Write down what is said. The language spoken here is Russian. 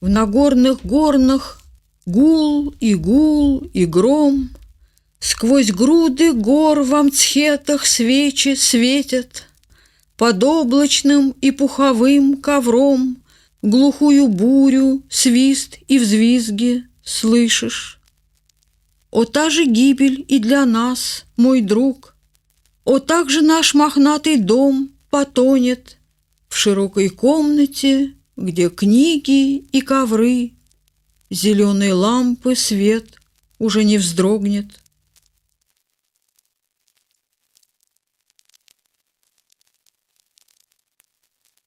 В нагорных горнах гул и гром. Сквозь груды гор в амцхетах свечи светят. Под облачным и пуховым ковром глухую бурю, свист и взвизги слышишь. О, та же гибель и для нас, мой друг! О, также наш мохнатый дом потонет в широкой комнате, где книги и ковры, зеленые лампы свет уже не вздрогнет.